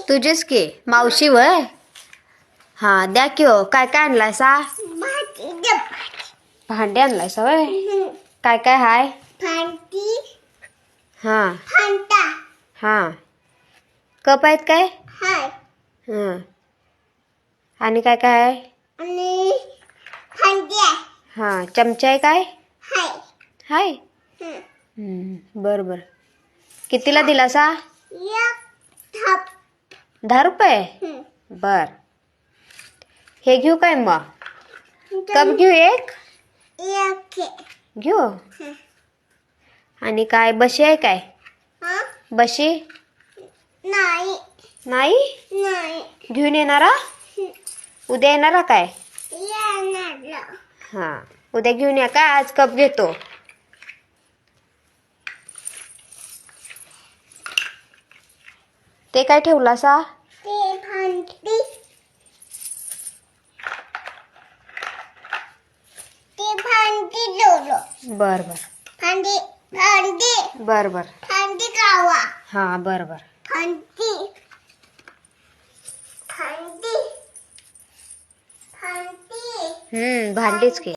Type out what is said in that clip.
तुझेच की मावशी वय. हा द्या की हो. काय काय आणलायसा? भांडे आणलायसा वय. काय काय हाय? हा हा कप आहेत काय? हा आणि काय काय आहे? हा चमचा आहे काय? हाय. बर बर. कितीला दिलासा? 10 रुपये. बर. हे घेऊ काय मग? कप घेऊ एक? घेऊ. आणि काय बशी आहे काय? बशी नाही. घेऊन येणारा? उद्या येणारा काय? हा उद्या घेऊन या का? आज कप घेतो. ते काय ठेवलासा? बर बर. बर बर. हा बर बर. भांडीच की.